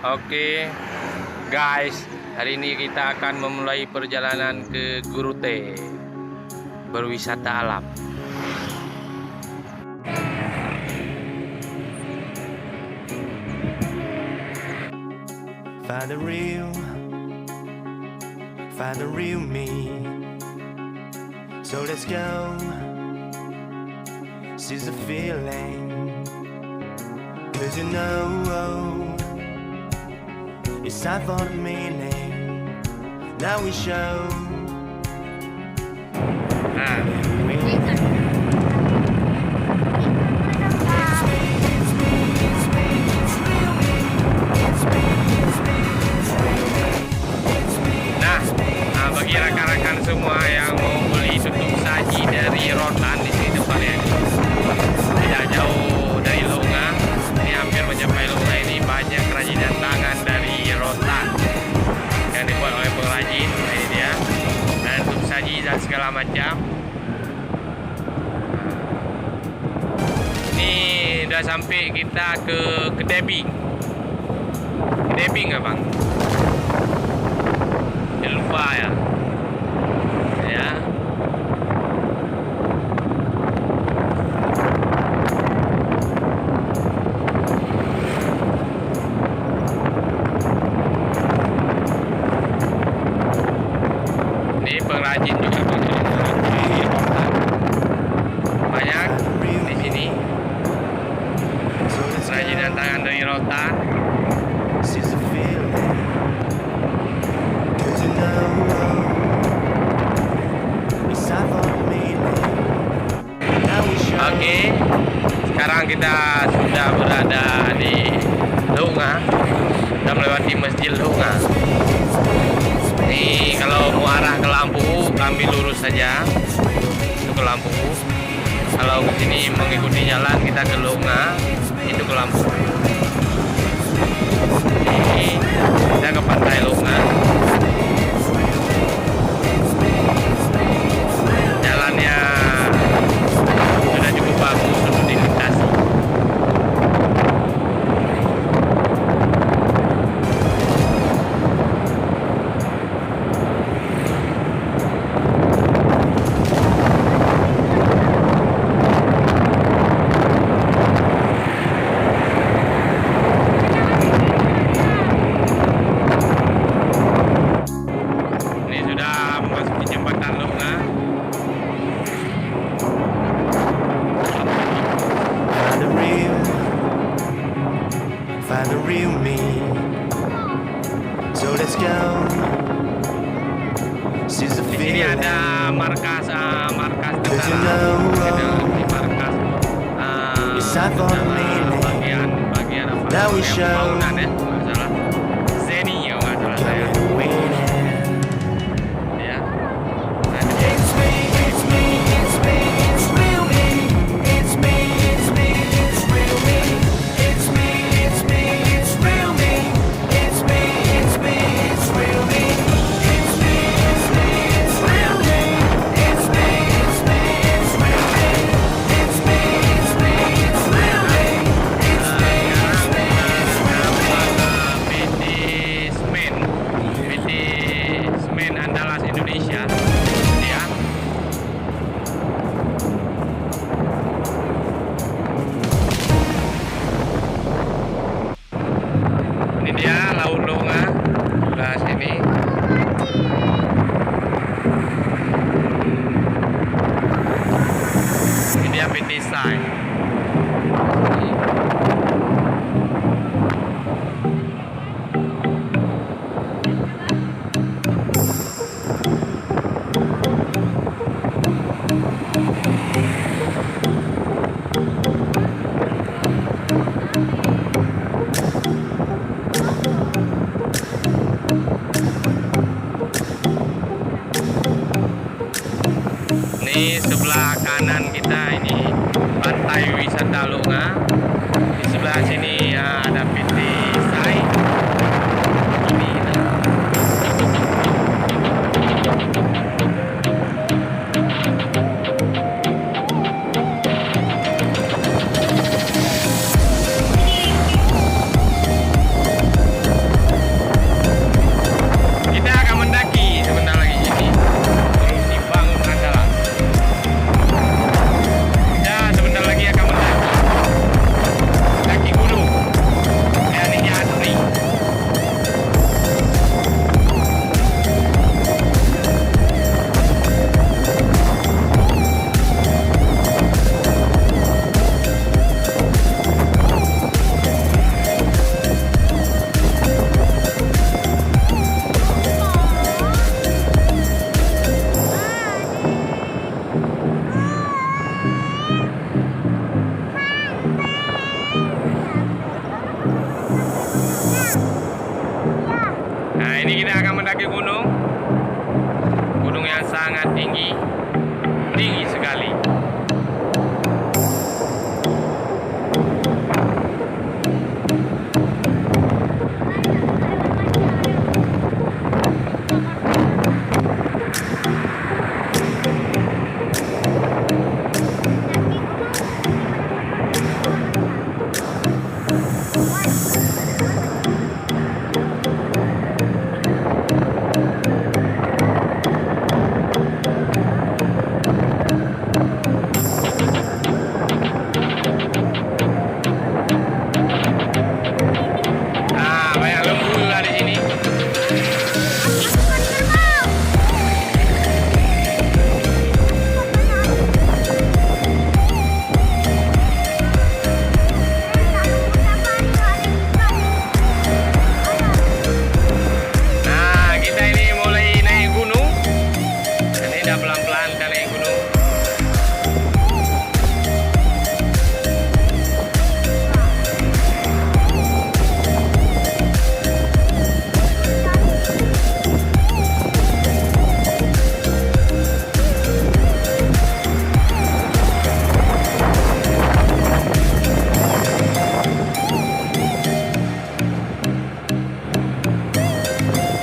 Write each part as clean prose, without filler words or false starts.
Oke, guys, hari ini kita akan memulai perjalanan ke Gereute, berwisata alam. Find the real me. So let's go. Seize the feeling. 'Cause you know it's time for the meaning. Now we show. Bagi rekan-rekan semua yang mau beli tutup saji dari rotan di sini depannya, tidak jauh dari Lunga, ini hampir mencapai Lunga. Ini banyak kerajinan tangan dari rotan yang dibuat oleh pengrajin. Nah, ini dia, dan tutup saji dan segala macam. Ini udah sampai kita ke Kedebing. Kedebing nggak bang? Jangan lupa ya. Ini pengrajin juga banyak di sini. Kerajinan tangan dari rotan. Oke, sekarang kita sudah berada di Lunga, sudah melewati Masjid Lunga. Ini kalau mau arah ke Lampu, ambil lurus saja itu ke Lampu. Kalau ke sini mengikuti jalan kita ke Lunga, itu ke Lampu. Ini kita ke Pantai Lunga. Jalannya sudah cukup bagus untuk dilintasi. Ini sudah memasuki jembatan Lunga. Find the real me. So let's go. Seize the Di sini feeling. ada markas tentara. Di markas bagian apa? Now we show. Pembangunan ya, nggak salah. Zeni ya nggak salah saya. Ya. It's me, it's me, it's me, it's real me. It's me, it's me, it's real me. It's me, it's me, it's real me. It's me, it's me, it's real me. It's me, it's me, it's real me. It's me, it's me, it's real me. It's me, it's me, it's real me. It's me, it's me, it's real me. PT Semen, PT ini kita akan mendaki gunung. Gunung yang sangat tinggi. Tinggi sekali.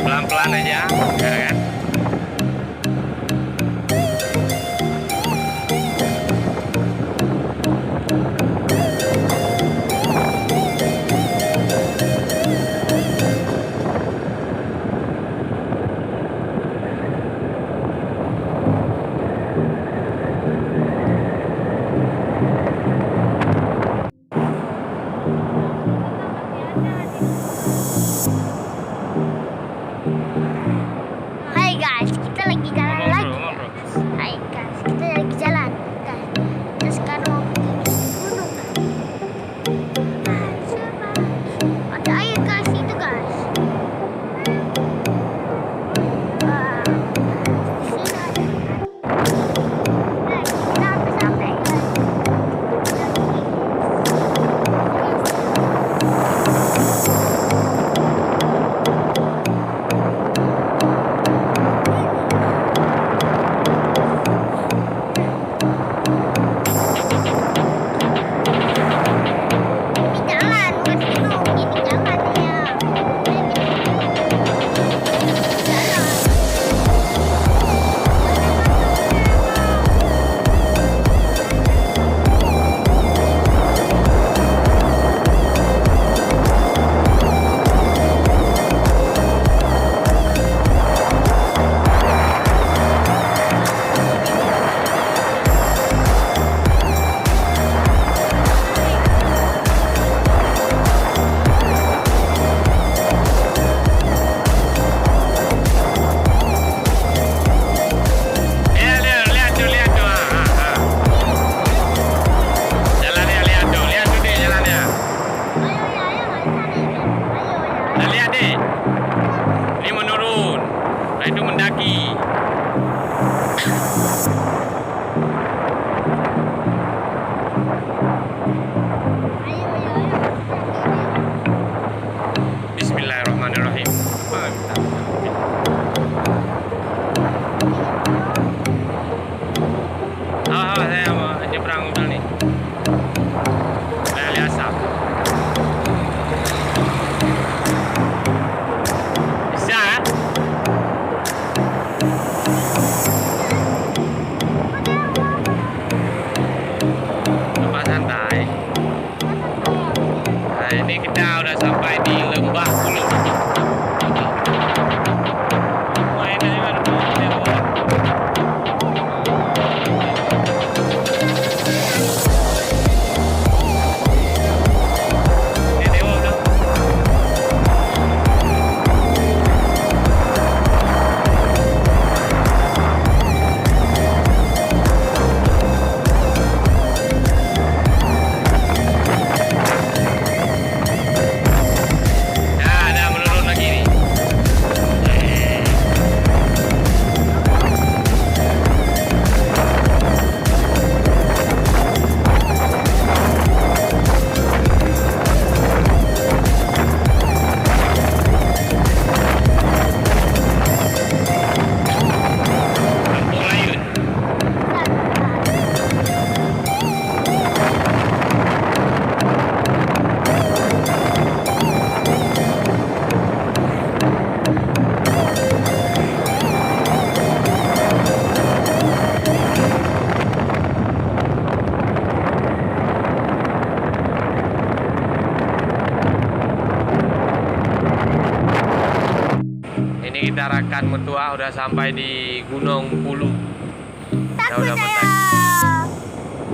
Pelan-pelan aja, ya kan? Hai guys, kita lagi jalan lagi. Ngomong, bro. Hai guys, kita lagi jalan. Guys, kita sekarang mau pergi gunung. Ada air guys, itu guys. Wah, di sini ada. Guys, kita hampir sampai guys. Itu mendaki. Bismillahirrahmanirrahim. Saya mau nyebrang udah nih. Saya lihat asap. Bisa ya? Tempat santai. Nah, ini kita udah sampai di lembah Gunung. Ini kita rekan mertua udah sampai di Gunung Pulu. Kita Takut udah saya. mendaki.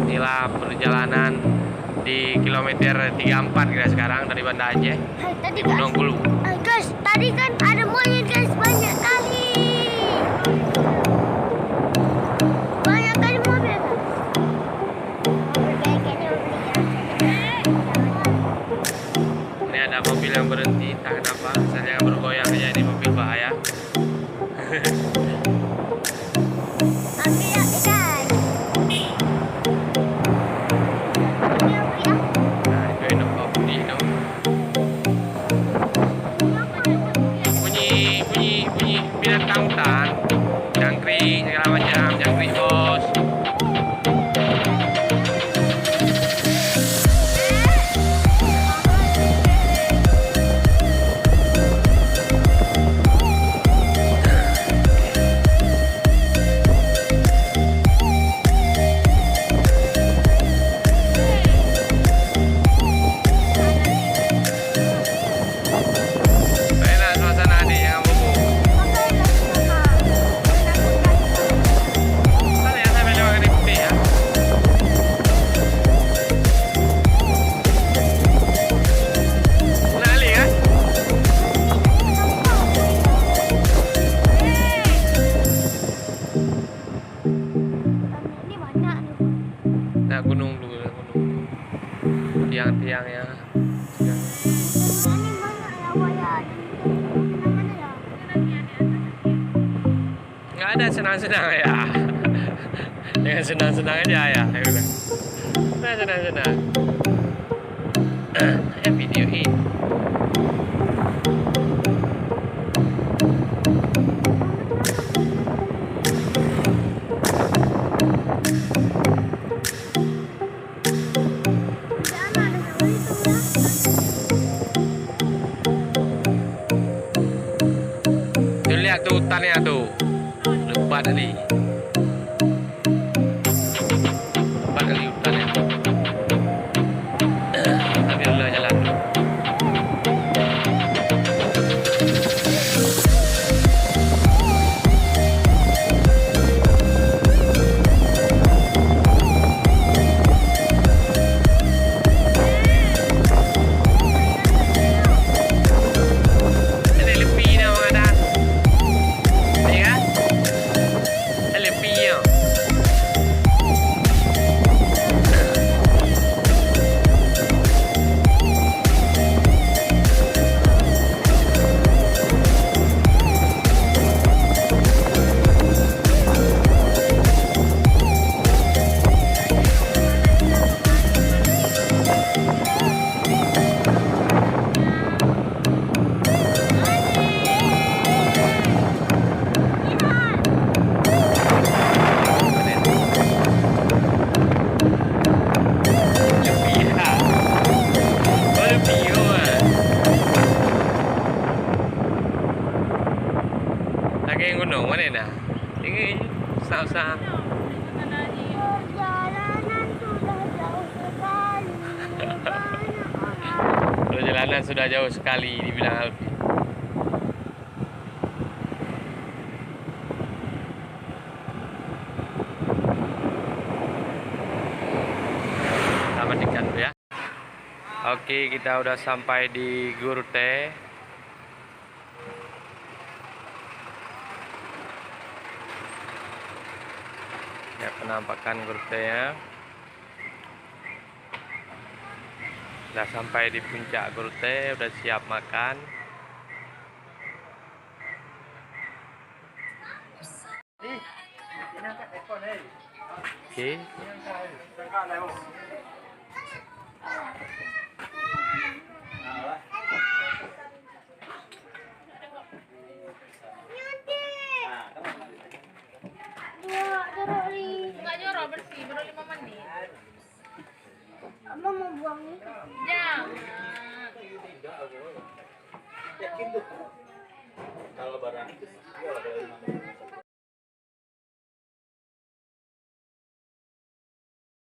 Inilah perjalanan di kilometer 34 kita sekarang dari Banda Aceh Tadi di Gunung Pulu. guys, tadi kan ada monyet guys, banyak kali. Banyak kali mobil. Ini ada mobil yang berhenti, entah kenapa. Saya jangan bergoyang aja, ini mobil bahaya. Oke ya guys. Ini apa ya? Nah, itu hidup kopi itu. Bunyi binatang hutan, jangkrik segala macam, jangkrik bos. Enak suasana di yang bubuk. Mana yang sampai lewat di putih ya? Kenali kan? Ini banyak nih. Nah, gunung dulu, gunung. Tiang-tiang ya. Ini banyak ya, wayar. Mana ya? Nggak ada senang-senang ya. Jangan senang-senang aja ya. Nah, senang-senang. Videoin. Jangan ada yang itu ya. Tuh lihat tuh hutannya tuh. Lebat tadi. Lebat tadi hutannya. Ambil dulu jalan dulu. Ini lebih nak mengadan. Ini kan? Ini lebih ya. Lebih ya. Oh lebih ya. Lagi yang gunung mana nak? Ini sah-sah. Perjalanan sudah jauh sekali. Banyak orang. Perjalanan sudah jauh sekali dibilang Alfi. Selamat ikan ya. Oke, kita udah sampai di Gereute. Ya, penampakan Gereute ya. Udah sampai di puncak Gereute, udah siap makan. Oke. Nggak jorok bersih, baru 5 menit. Abang mau buang ini? Jangan. Kalau barang itu